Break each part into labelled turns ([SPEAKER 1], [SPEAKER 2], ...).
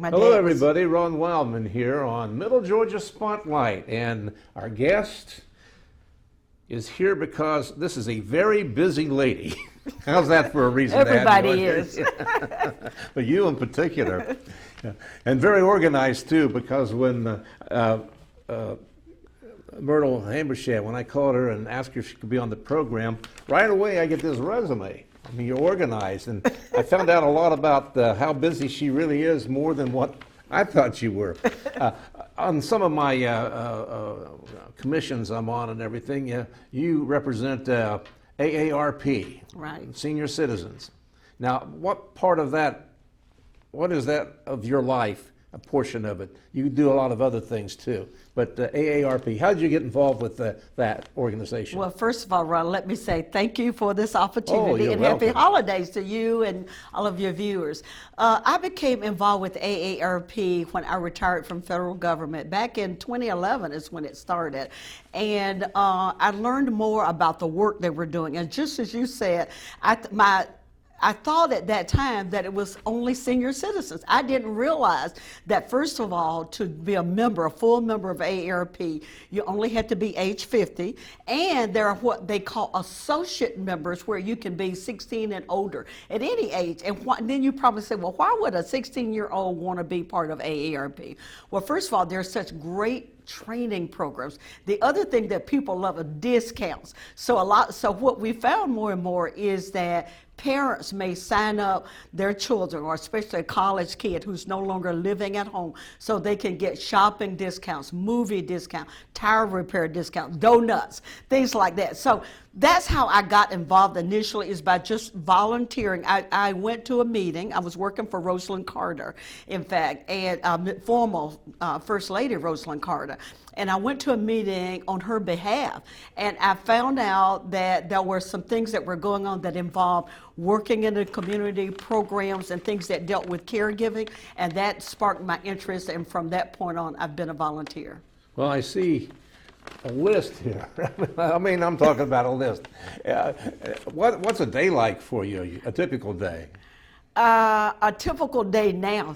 [SPEAKER 1] My
[SPEAKER 2] Hello,
[SPEAKER 1] dad was-
[SPEAKER 2] everybody. Ron Wildman here on Middle Georgia Spotlight. And our guest is here because this is a very busy lady. How's that for a reason?
[SPEAKER 1] Everybody
[SPEAKER 2] to have you
[SPEAKER 1] is.
[SPEAKER 2] But you in particular. Yeah. And very organized, too, because when Myrtle Habersham, when I called her and asked her if she could be on the program, right away I get this resume. I mean, you're organized. And I found out a lot about how busy she really is, more than what I thought you were. On some of my commissions I'm on and everything, you represent AARP,
[SPEAKER 1] Right.
[SPEAKER 2] senior citizens. Now, what part of that, what is that of your life, a portion of it? You do a lot of other things too, but AARP, how did you get involved with that organization?
[SPEAKER 1] Well, first of all, Ron, let me say thank you for this opportunity
[SPEAKER 2] you're
[SPEAKER 1] and
[SPEAKER 2] welcome.
[SPEAKER 1] happy holidays to you and all of your viewers. I became involved with AARP when I retired from federal government. Back in 2011 is when it started. And I learned more about the work they were doing. And just as you said, I thought at that time that it was only senior citizens. I didn't realize that, first of all, to be a full member of AARP, you only had to be age 50, and there are what they call associate members, where you can be 16 and older at any age. And then you probably say, well, why would a 16-year-old want to be part of AARP? Well, first of all, there's such great training programs. The other thing that people love are discounts. So what we found more and more is that parents may sign up their children, or especially a college kid who's no longer living at home, so they can get shopping discounts, movie discount, tire repair discount, donuts, things like that. So that's how I got involved initially, is by just volunteering. I went to a meeting. I was working for Rosalind Carter, in fact, and former First Lady Rosalind Carter. And I went to a meeting on her behalf, and I found out that there were some things that were going on that involved working in the community programs and things that dealt with caregiving, and that sparked my interest, and from that point on, I've been a volunteer.
[SPEAKER 2] Well, I see a list here. I mean, I'm talking about a list. What's a day like for you, a typical day?
[SPEAKER 1] A typical day now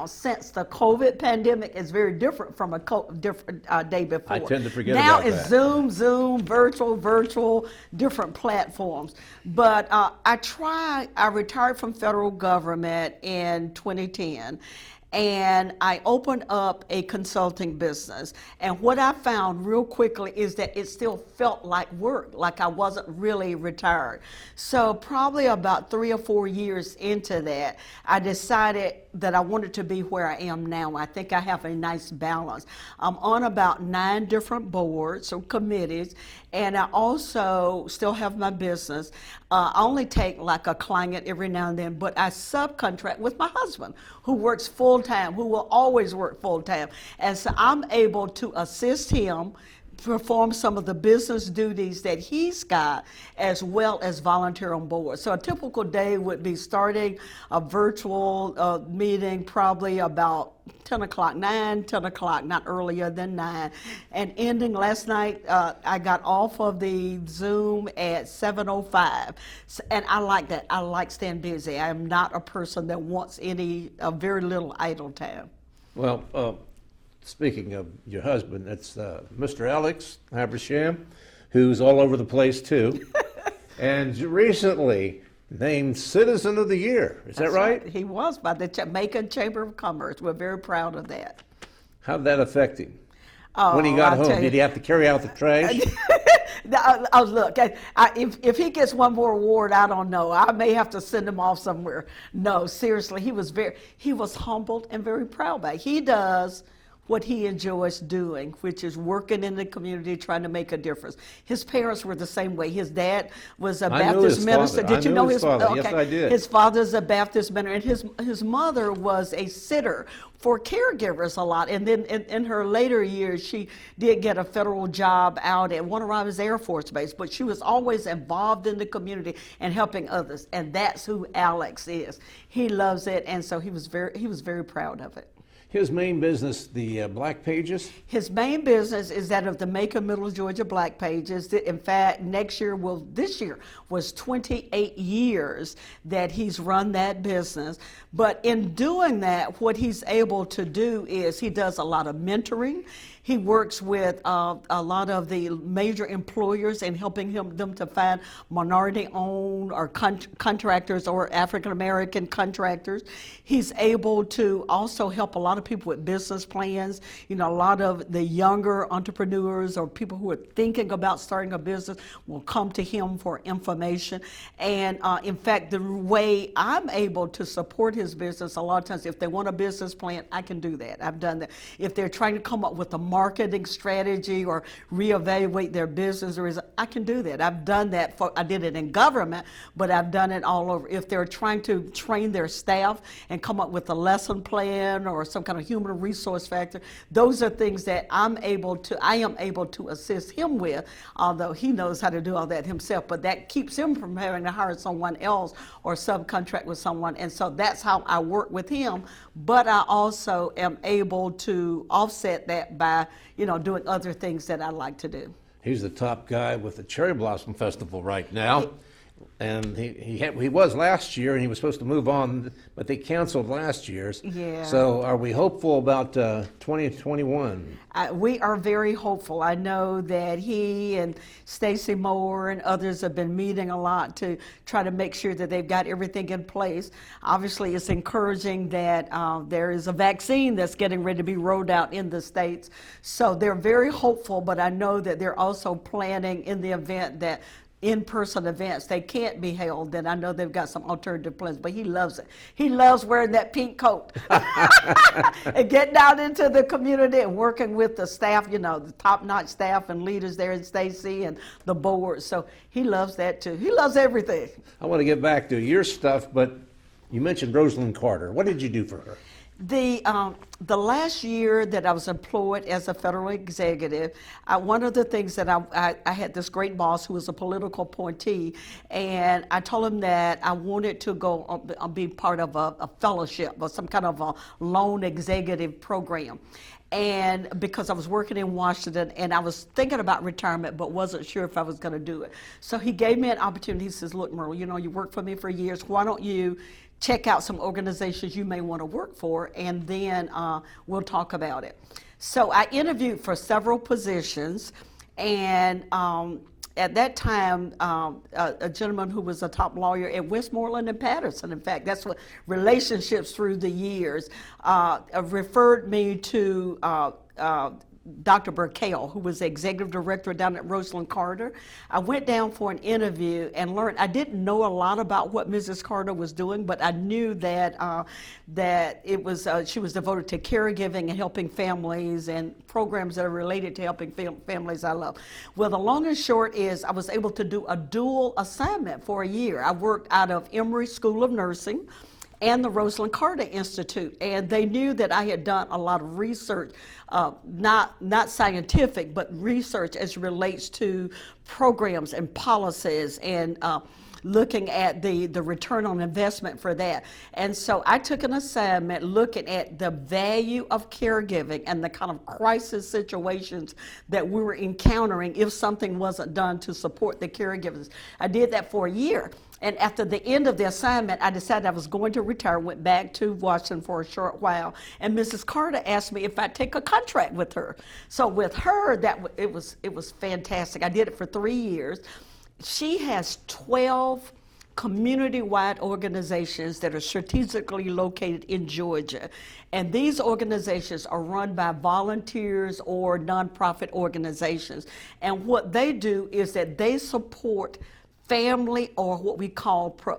[SPEAKER 1] since the COVID pandemic is very different from a different day before.
[SPEAKER 2] I tend to forget
[SPEAKER 1] now
[SPEAKER 2] about
[SPEAKER 1] it's
[SPEAKER 2] that.
[SPEAKER 1] Zoom, virtual, different platforms. But I retired from federal government in 2010. And I opened up a consulting business. And what I found real quickly is that it still felt like work, like I wasn't really retired. So probably about 3 or 4 years into that, I decided that I wanted to be where I am now. I think I have a nice balance. I'm on about 9 different boards or committees, and I also still have my business. I only take like a client every now and then, but I subcontract with my husband, who works full-time, who will always work full-time. And so I'm able to assist him perform some of the business duties that he's got, as well as volunteer on board. So a typical day would be starting a virtual meeting probably about 10 o'clock, 10 o'clock, not earlier than 9, and ending last night, I got off of the Zoom at 7:05, and I like that. I like staying busy. I am not a person that wants very little idle time.
[SPEAKER 2] Well, speaking of your husband, it's Mr. Alex Habersham, who's all over the place too, and recently named Citizen of the Year. Is that right?
[SPEAKER 1] He was by the Macon Chamber of Commerce. We're very proud of that.
[SPEAKER 2] How did that affect him?
[SPEAKER 1] Oh,
[SPEAKER 2] When he got
[SPEAKER 1] I'll
[SPEAKER 2] home,
[SPEAKER 1] tell you.
[SPEAKER 2] did he have to carry out the trash?
[SPEAKER 1] Look, if he gets one more award, I don't know. I may have to send him off somewhere. No, seriously, he was humbled and very proud by it. He does what he enjoys doing, which is working in the community, trying to make a difference. His parents were the same way. His dad was a Baptist minister.
[SPEAKER 2] Father.
[SPEAKER 1] Did you know his
[SPEAKER 2] father?
[SPEAKER 1] Okay.
[SPEAKER 2] Yes, I did.
[SPEAKER 1] His father's a Baptist minister, and his mother was a sitter for caregivers a lot. And then in her later years, she did get a federal job out at Warner Robins Air Force Base, but she was always involved in the community and helping others. And that's who Alex is. He loves it, and so he was very proud of it.
[SPEAKER 2] His main business, the Black Pages?
[SPEAKER 1] His main business is that of the Macon, Middle Georgia Black Pages. In fact, this year was 28 years that he's run that business. But in doing that, what he's able to do is he does a lot of mentoring. He works with a lot of the major employers and helping them to find minority-owned or contractors or African-American contractors. He's able to also help a lot of people with business plans. You know, a lot of the younger entrepreneurs or people who are thinking about starting a business will come to him for information. And in fact, the way I'm able to support his business, a lot of times if they want a business plan, I can do that. I've done that. If they're trying to come up with a marketing strategy or reevaluate their business, I can do that. I've done that. I did it in government, but I've done it all over. If they're trying to train their staff and come up with a lesson plan or some kind of human resource factor, those are things that I am able to assist him with, although he knows how to do all that himself, but that keeps him from having to hire someone else or subcontract with someone. And so that's how I work with him, but I also am able to offset that by doing other things that I like to do.
[SPEAKER 2] He's the top guy with the Cherry Blossom Festival right now. And he was last year, and he was supposed to move on, but they canceled last year's.
[SPEAKER 1] Yeah.
[SPEAKER 2] So are we hopeful about 2021?
[SPEAKER 1] We are very hopeful. I know that he and Stacy Moore and others have been meeting a lot to try to make sure that they've got everything in place. Obviously, it's encouraging that there is a vaccine that's getting ready to be rolled out in the States. So they're very hopeful, but I know that they're also planning in the event that in-person events they can't be held, then I know they've got some alternative plans, but he loves it. He loves wearing that pink coat and getting out into the community and working with the staff, the top-notch staff and leaders there in Stacy and the board. So he loves that too. He loves everything.
[SPEAKER 2] I want to get back to your stuff, but you mentioned Rosalind Carter. What did you do for her?
[SPEAKER 1] The last year that I was employed as a federal executive, one of the things that I had this great boss who was a political appointee, and I told him that I wanted to go be part of a fellowship or some kind of a loan executive program. And because I was working in Washington and I was thinking about retirement but wasn't sure if I was going to do it. So he gave me an opportunity. He says, look, Myrtle, you worked for me for years. Why don't you check out some organizations you may want to work for, and then we'll talk about it. So I interviewed for several positions, and at that time, a gentleman who was a top lawyer at Westmoreland and Patterson, in fact, that's what relationships through the years, referred me to Dr. Burkell, who was the executive director down at Rosalind Carter. I went down for an interview and learned. I didn't know a lot about what Mrs. Carter was doing, but I knew that it was she was devoted to caregiving and helping families and programs that are related to helping families I love. Well, the long and short is I was able to do a dual assignment for a year. I worked out of Emory School of Nursing and the Rosalind Carter Institute, and they knew that I had done a lot of research, not scientific, but research as it relates to programs and policies and looking at the return on investment for that. And so I took an assignment looking at the value of caregiving and the kind of crisis situations that we were encountering if something wasn't done to support the caregivers. I did that for a year. And after the end of the assignment, I decided I was going to retire, went back to Washington for a short while, and Mrs. Carter asked me if I'd take a contract with her. So with her, it was fantastic. I did it for 3 years. She has 12 community-wide organizations that are strategically located in Georgia. And these organizations are run by volunteers or nonprofit organizations. And what they do is that they support family, or what we call they're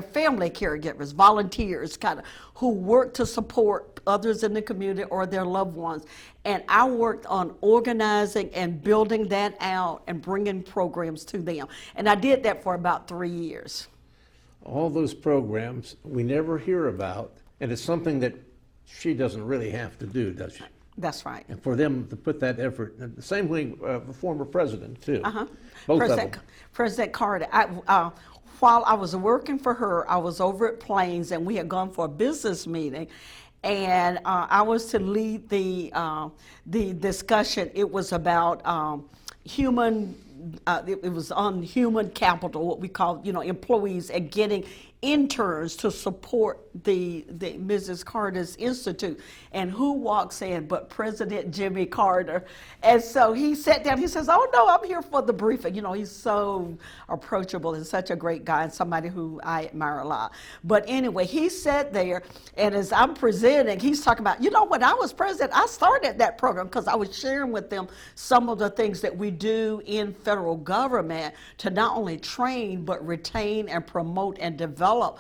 [SPEAKER 1] family caregivers, volunteers kind of, who work to support others in the community or their loved ones. And I worked on organizing and building that out and bringing programs to them. And I did that for about 3 years.
[SPEAKER 2] All those programs we never hear about, and it's something that she doesn't really have to do, does she?
[SPEAKER 1] That's right.
[SPEAKER 2] And for them to put that effort, and the same thing, the former president too.
[SPEAKER 1] Uh-huh.
[SPEAKER 2] Both of
[SPEAKER 1] President,
[SPEAKER 2] them.
[SPEAKER 1] President Carter. While I was working for her, I was over at Plains, and we had gone for a business meeting, and I was to lead the discussion. It was about human. It was on human capital, what we call, employees, and getting interns to support the Mrs. Carter's Institute. And who walks in but President Jimmy Carter? And so he sat down, he says, "Oh no, I'm here for the briefing." He's so approachable and such a great guy and somebody who I admire a lot. But anyway, he sat there, and as I'm presenting, he's talking about, when I was president, I started that program because I was sharing with them some of the things that we do in federal government to not only train but retain and promote and develop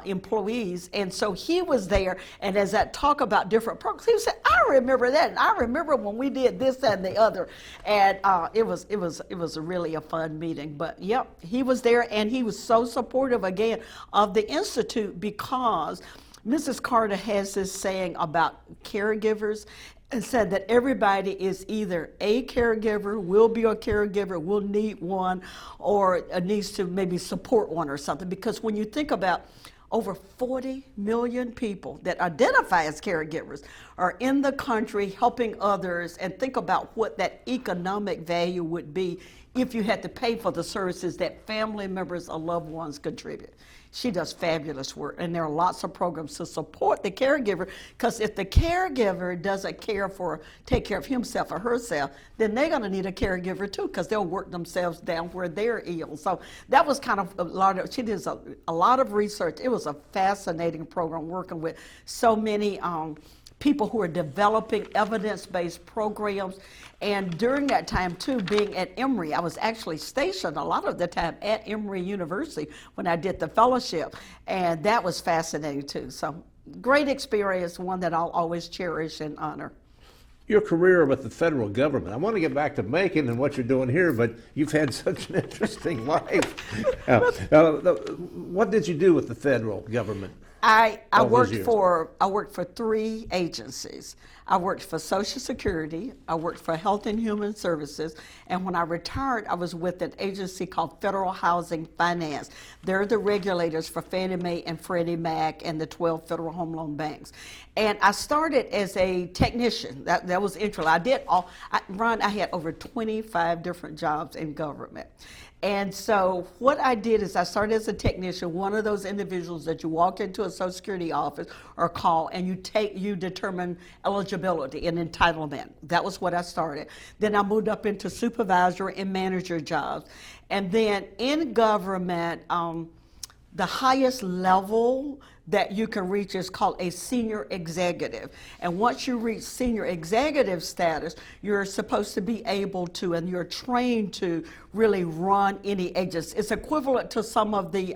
[SPEAKER 1] employees. And so he was there, and as I talk about different programs, he said, "I remember that, and I remember when we did this and the other." And it was really a fun meeting. But yep, he was there, and he was so supportive again of the Institute, because Mrs. Carter has this saying about caregivers, and said that everybody is either a caregiver, will be a caregiver, will need one, or needs to maybe support one or something. Because when you think about over 40 million people that identify as caregivers are in the country helping others, and think about what that economic value would be if you had to pay for the services that family members or loved ones contribute. She does fabulous work, and there are lots of programs to support the caregiver, because if the caregiver doesn't take care of himself or herself, then they're going to need a caregiver too, because they'll work themselves down where they're ill. So that was kind of she did a lot of research. It was a fascinating program, working with so many people who are developing evidence-based programs. And during that time too, being at Emory, I was actually stationed a lot of the time at Emory University when I did the fellowship, and that was fascinating too. So great experience, one that I'll always cherish and honor.
[SPEAKER 2] Your career with the federal government. I want to get back to Macon and what you're doing here, but you've had such an interesting life. What did you do with the federal government?
[SPEAKER 1] I worked for 3 agencies. I worked for Social Security, I worked for Health and Human Services, and when I retired, I was with an agency called Federal Housing Finance. They're the regulators for Fannie Mae and Freddie Mac and the 12 federal home loan banks. And I started as a technician. That was interesting. I had over 25 different jobs in government. And so what I did is I started as a technician, one of those individuals that you walk into a Social Security office or call, and you determine eligibility and entitlement. That was what I started. Then I moved up into supervisor and manager jobs. And then in government, the highest level that you can reach is called a senior executive. And once you reach senior executive status, you're supposed to be able to, and you're trained to really run any agency. It's equivalent to some of the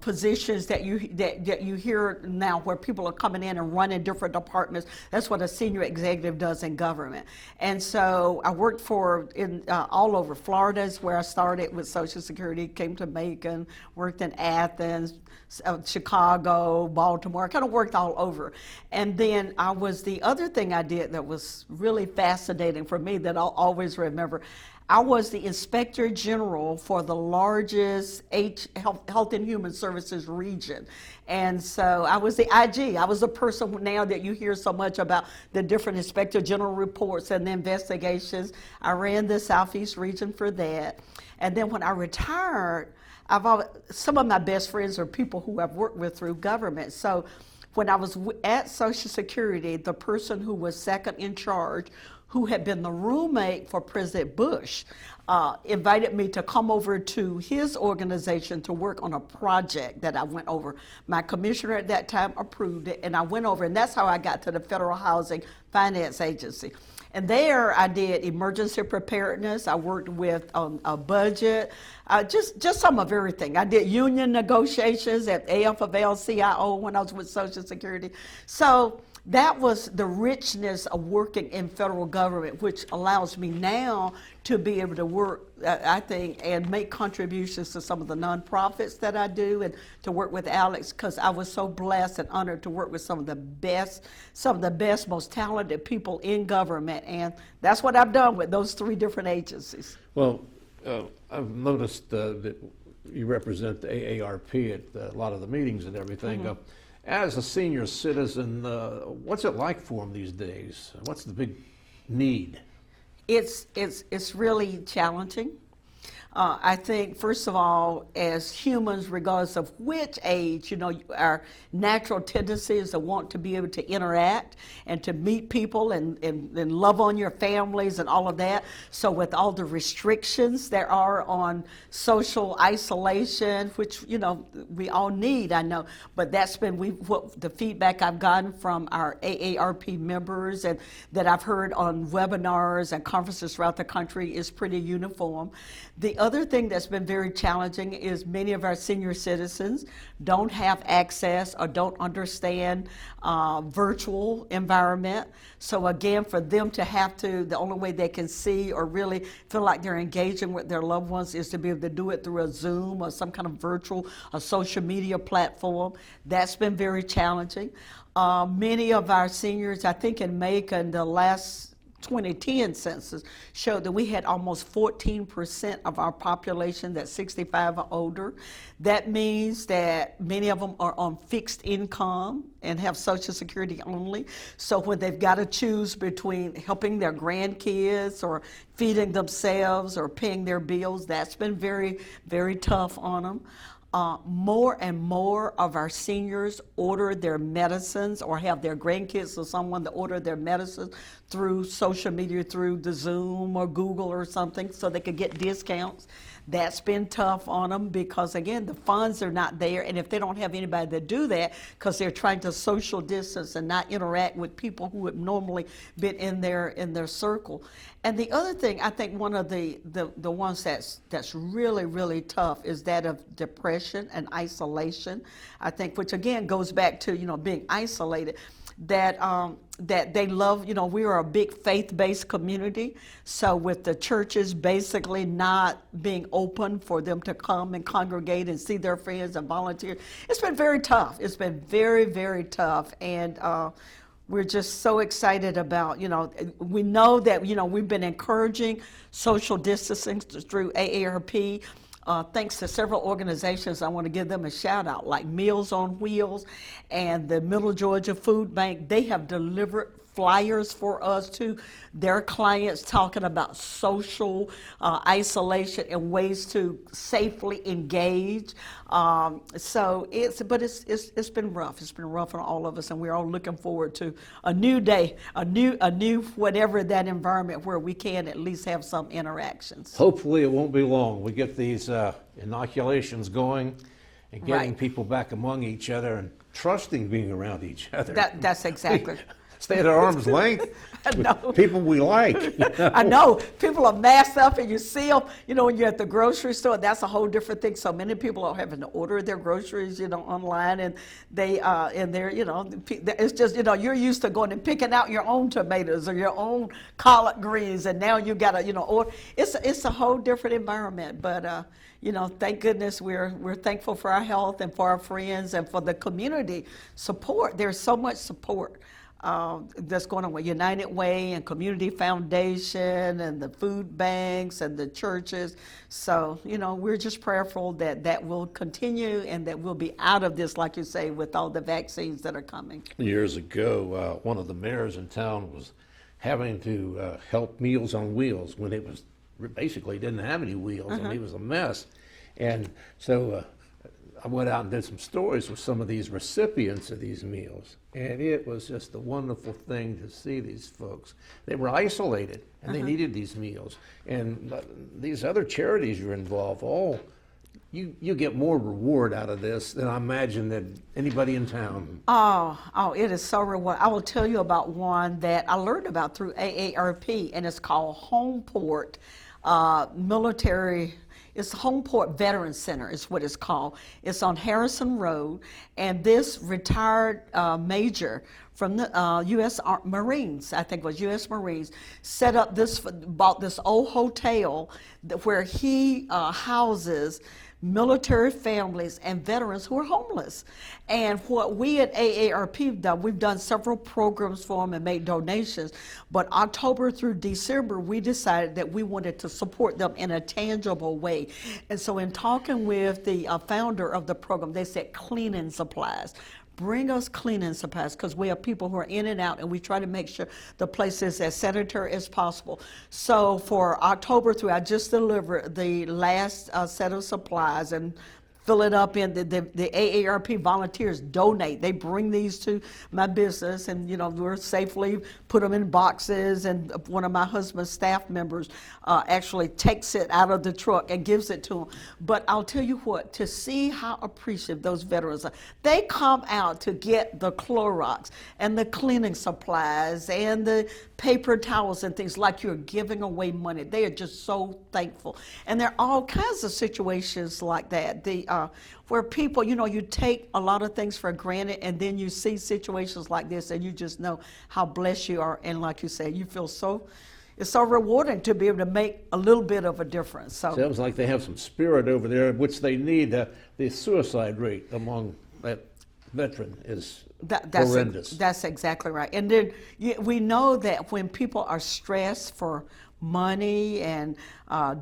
[SPEAKER 1] positions that you hear now, where people are coming in and running different departments. That's what a senior executive does in government. And so I worked all over. Florida is where I started with Social Security, came to Macon, worked in Athens, Chicago, Baltimore. I kind of worked all over. And then the other thing I did that was really fascinating for me that I'll always remember, I was the Inspector General for the largest Health and Human Services region. And so I was the IG. I was the person now that you hear so much about, the different Inspector General reports and the investigations. I ran the Southeast region for that. And then when I retired, some of my best friends are people who I've worked with through government. So when I was at Social Security, the person who was second in charge, who had been the roommate for President Bush, invited me to come over to his organization to work on a project that I went over. My commissioner at that time approved it, and I went over, and that's how I got to the Federal Housing Finance Agency. And there I did emergency preparedness. I worked with a budget. Just some of everything. I did union negotiations at AFL-CIO when I was with Social Security. So that was the richness of working in federal government, which allows me now to be able to work, I think, and make contributions to some of the nonprofits that I do, and to work with Alex, because I was so blessed and honored to work with some of the best, most talented people in government, and that's what I've done with those 3 different agencies.
[SPEAKER 2] Well, I've noticed that you represent the AARP at a lot of the meetings and everything. As a senior citizen, what's it like for them these days? What's the big need?
[SPEAKER 1] It's really challenging. I think, first of all, as humans, regardless of which age, our natural tendency is to want to be able to interact and to meet people and love on your families and all of that. So with all the restrictions there are on social isolation, which, we all need, I know, but that's been what the feedback I've gotten from our AARP members and that I've heard on webinars and conferences throughout the country is pretty uniform. The other thing that's been very challenging is many of our senior citizens don't have access or don't understand virtual environment. So again, for them to have to, the only way they can see or really feel like they're engaging with their loved ones is to be able to do it through a Zoom or some kind of virtual or social media platform. That's been very challenging. Many of our seniors, I think in Macon, the last 2010 census showed that we had almost 14% of our population that's 65 or older. That means that many of them are on fixed income and have Social Security only. So when they've got to choose between helping their grandkids or feeding themselves or paying their bills, that's been very, very tough on them. More and more of our seniors order their medicines or have their grandkids or someone to order their medicines through social media, through the Zoom or Google or something, so they could get discounts. That's been tough on them because, again, the funds are not there, and if they don't have anybody to do that because they're trying to social distance and not interact with people who would normally be in their circle. And the other thing, I think one of the ones that's really, really tough is that of depression and isolation, I think, which again goes back to, being isolated. That they love, we are a big faith-based community, so with the churches basically not being open for them to come and congregate and see their friends and volunteer, it's been very tough. It's been very, very tough, and we're just so excited about, we know that, we've been encouraging social distancing through AARP. Thanks to several organizations, I want to give them a shout out, like Meals on Wheels and the Middle Georgia Food Bank. They have delivered flyers for us to their clients talking about social isolation and ways to safely engage. So it's been rough. It's been rough on all of us, and we're all looking forward to a new day, a new whatever that environment where we can at least have some interactions.
[SPEAKER 2] Hopefully it won't be long. We get these inoculations going and getting people back among each other and trusting being around each other.
[SPEAKER 1] That's exactly.
[SPEAKER 2] Stay at arm's length with people we like.
[SPEAKER 1] I know. People are masked up and you see them, when you're at the grocery store, that's a whole different thing. So many people are having to order their groceries, online, and they're, it's just, you're used to going and picking out your own tomatoes or your own collard greens, and now you got to, order. It's a whole different environment, but thank goodness we're thankful for our health and for our friends and for the community support. There's so much support that's going on with United Way and Community Foundation and the food banks and the churches. So, we're just prayerful that will continue and that we'll be out of this, like you say, with all the vaccines that are coming.
[SPEAKER 2] Years ago, one of the mayors in town was having to help Meals on Wheels when it was basically didn't have any wheels. I mean, it was a mess. And so I went out and did some stories with some of these recipients of these meals, and it was just a wonderful thing to see these folks. They were isolated, and they needed these meals. And these other charities you're involved, you get more reward out of this than I imagine that anybody in town.
[SPEAKER 1] Oh, it is so rewarding. I will tell you about one that I learned about through AARP, and it's called Homeport. military. It's Homeport Veterans Center is what it's called. It's on Harrison Road, and this retired major from the U.S. Marines, I think it was U.S. Marines, bought this old hotel where he houses military families and veterans who are homeless. And what we at AARP have done, we've done several programs for them and made donations, but October through December, we decided that we wanted to support them in a tangible way. And so in talking with the founder of the program, they said cleaning supplies. Bring us cleaning supplies, because we have people who are in and out, and we try to make sure the place is as sanitary as possible. So for October through, I just delivered the last set of supplies and fill it up in the AARP volunteers donate. They bring these to my business, and we're safely put them in boxes, and one of my husband's staff members actually takes it out of the truck and gives it to them. But I'll tell you what, to see how appreciative those veterans are. They come out to get the Clorox and the cleaning supplies and the paper towels and things like you're giving away money. They are just so thankful. And there are all kinds of situations like that. Where people, you take a lot of things for granted, and then you see situations like this, and you just know how blessed you are. And like you said, you feel it's so rewarding to be able to make a little bit of a difference. So
[SPEAKER 2] sounds like they have some spirit over there, which they need. The suicide rate among that veteran is horrendous.
[SPEAKER 1] That's exactly right. And then we know that when people are stressed for money and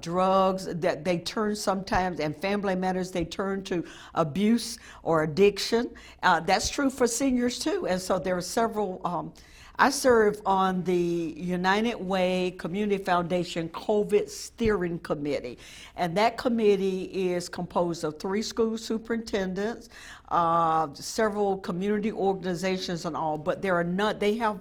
[SPEAKER 1] drugs, that they turn sometimes, and family matters, they turn to abuse or addiction. That's true for seniors too. And so there are several. I serve on the United Way Community Foundation COVID Steering Committee, and that committee is composed of 3 school superintendents, several community organizations and all, but they have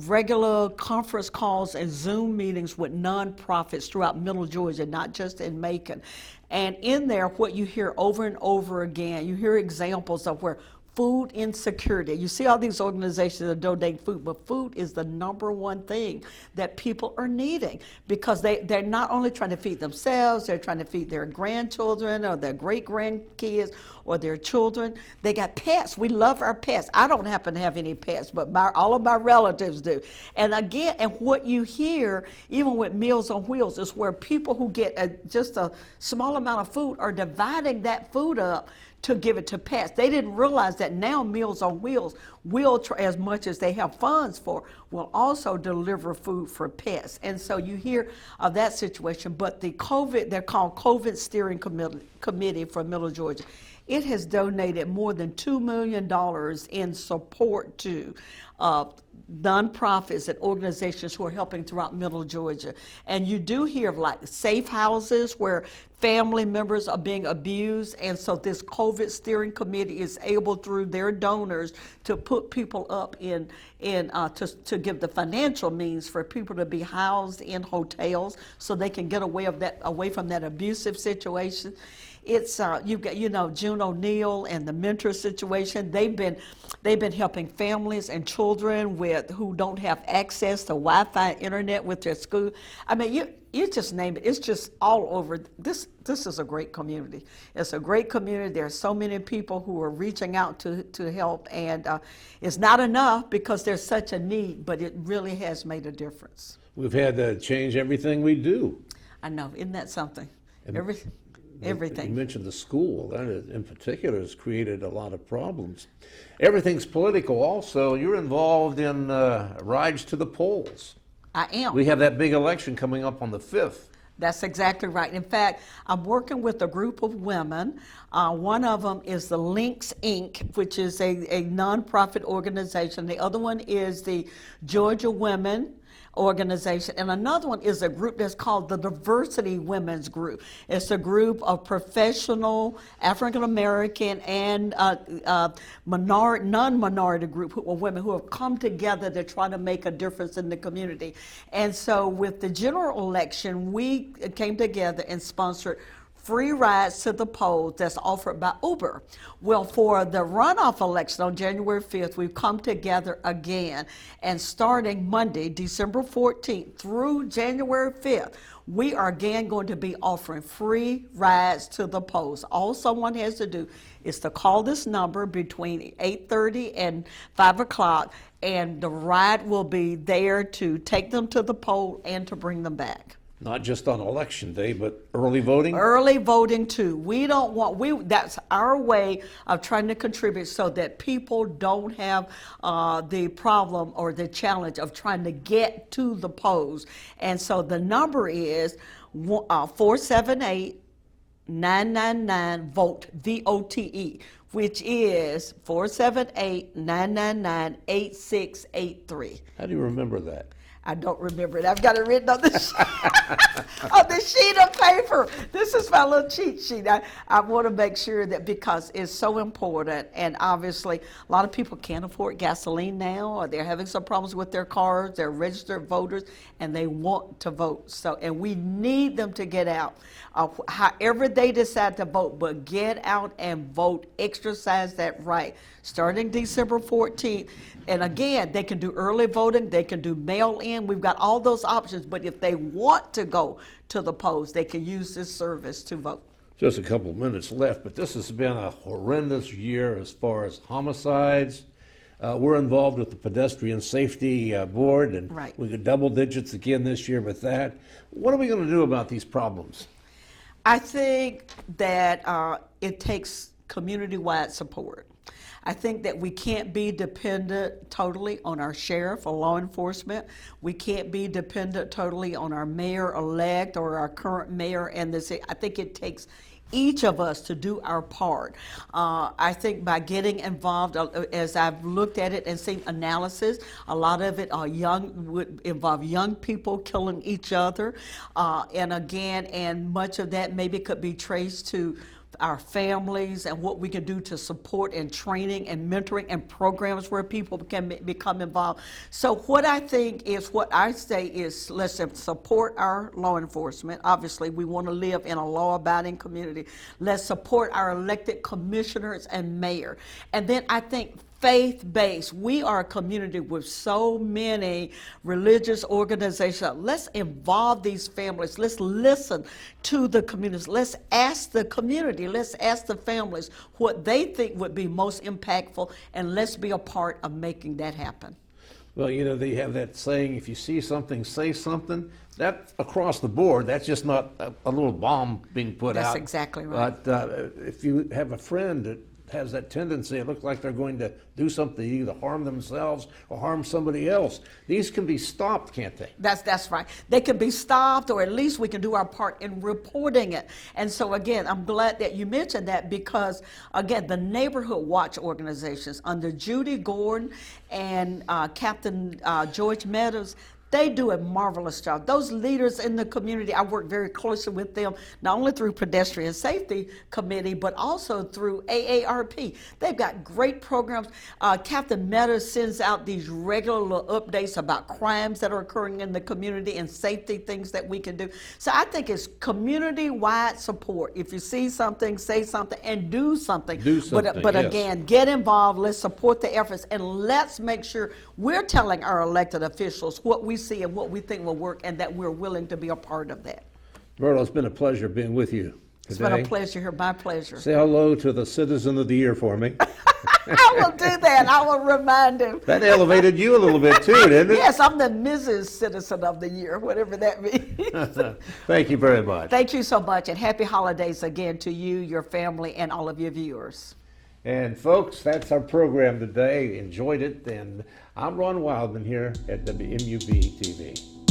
[SPEAKER 1] regular conference calls and Zoom meetings with nonprofits throughout Middle Georgia, not just in Macon. And in there, what you hear over and over again, you hear examples of where food insecurity. You see all these organizations that donate food, but food is the number one thing that people are needing, because they're not only trying to feed themselves, they're trying to feed their grandchildren or their great-grandkids or their children. They got pets. We love our pets. I don't happen to have any pets, but all of my relatives do. And again, and what you hear, even with Meals on Wheels, is where people who get just a small amount of food are dividing that food up to give it to pets. They didn't realize that now Meals on Wheels will, as much as they have funds for, will also deliver food for pets. And so you hear of that situation. But they're called COVID Steering Committee for Middle Georgia. It has donated more than $2 million in support to nonprofits and organizations who are helping throughout Middle Georgia. And you do hear of like safe houses where family members are being abused, and so this COVID Steering Committee is able, through their donors, to put people up to give the financial means for people to be housed in hotels so they can get away from that abusive situation. It's you've got June O'Neill and the mentor situation. They've been helping families and children who don't have access to Wi-Fi internet with their school. I mean, you just name it. It's just all over. This is a great community. It's a great community. There are so many people who are reaching out to help, and it's not enough because there's such a need, but it really has made a difference.
[SPEAKER 2] We've had to change everything we do.
[SPEAKER 1] I know. Isn't that something? Everything.
[SPEAKER 2] You mentioned the school. That in particular has created a lot of problems. Everything's political also. You're involved in rides to the polls.
[SPEAKER 1] I am.
[SPEAKER 2] We have that big election coming up on the 5th.
[SPEAKER 1] That's exactly right. In fact, I'm working with a group of women. One of them is the Links Inc., which is a nonprofit organization. The other one is the Georgia Women organization, and another one is a group that's called the Diversity Women's Group. It's a group of professional African American and non-minority group of women who have come together to try to make a difference in the community. And so with the general election, we came together and sponsored free rides to the polls that's offered by Uber. Well, for the runoff election on January 5th, we've come together again, and starting Monday, December 14th through January 5th, we are again going to be offering free rides to the polls. All someone has to do is to call this number between 8:30 and 5 o'clock, and the ride will be there to take them to the poll and to bring them back.
[SPEAKER 2] Not just on election day, but early voting?
[SPEAKER 1] Early voting too. We don't want, that's our way of trying to contribute so that people don't have the problem or the challenge of trying to get to the polls. And so the number is 478-999-VOTE, VOTE, which is 478-999-8683.
[SPEAKER 2] How do you remember that?
[SPEAKER 1] I don't remember it. I've got it written on the on the sheet of paper. This is my little cheat sheet. I want to make sure that, because it's so important, and obviously a lot of people can't afford gasoline now, or they're having some problems with their cars. They're registered voters and they want to vote. So, and we need them to get out. However they decide to vote, but get out and vote. Exercise that right. Starting December 14th. And again, they can do early voting, they can do mail-in. We've got all those options, but if they want to go to the polls, they can use this service to vote.
[SPEAKER 2] Just a couple of minutes left, but this has been a horrendous year as far as homicides. We're involved with the Pedestrian Safety Board, and
[SPEAKER 1] Right.
[SPEAKER 2] we got double digits again this year with that. What are we going to do about these problems?
[SPEAKER 1] I think that it takes community-wide support. I think that we can't be dependent totally on our sheriff or law enforcement. We can't be dependent totally on our mayor-elect or our current mayor and the city. I think it takes each of us to do our part. I think by getting involved, as I've looked at it and seen analysis, a lot of it would involve young people killing each other. And much of that maybe could be traced to our families and what we can do to support and training and mentoring and programs where people can become involved. So what I say is let's support our law enforcement. Obviously, we want to live in a law-abiding community. Let's support our elected commissioners and mayor. And then I think faith-based. We are a community with so many religious organizations. Let's involve these families. Let's listen to the communities. Let's ask the community. Let's ask the families what they think would be most impactful, and let's be a part of making that happen.
[SPEAKER 2] Well, you know, they have that saying, if you see something, say something. That across the board, that's just not a little bomb being put out.
[SPEAKER 1] That's exactly right.
[SPEAKER 2] But if you have a friend that has that tendency, it looks like they're going to do something, either harm themselves or harm somebody else. These can be stopped, can't they?
[SPEAKER 1] That's right. They can be stopped, or at least we can do our part in reporting it. And so again, I'm glad that you mentioned that, because again, the neighborhood watch organizations under Judy Gordon and Captain George Meadows, they do a marvelous job. Those leaders in the community, I work very closely with them, not only through Pedestrian Safety Committee, but also through AARP. They've got great programs. Captain Meadows sends out these regular little updates about crimes that are occurring in the community and safety things that we can do. So I think it's community-wide support. If you see something, say something, and do something.
[SPEAKER 2] Do something,
[SPEAKER 1] But
[SPEAKER 2] yes.
[SPEAKER 1] again, get involved. Let's support the efforts, and let's make sure we're telling our elected officials what we see and what we think will work, and that we're willing to be a part of that.
[SPEAKER 2] Myrtle, it's been a pleasure being with you today.
[SPEAKER 1] It's been a pleasure here, my pleasure.
[SPEAKER 2] Say hello to the Citizen of the Year for me.
[SPEAKER 1] I will do that. I will remind him.
[SPEAKER 2] That elevated you a little bit too, didn't it?
[SPEAKER 1] Yes, I'm the Mrs. Citizen of the Year, whatever that means.
[SPEAKER 2] Thank you very much.
[SPEAKER 1] Thank you so much, and happy holidays again to you, your family, and all of your viewers.
[SPEAKER 2] And folks, that's our program today. Enjoyed it, and I'm Ron Wildman here at WMUB TV.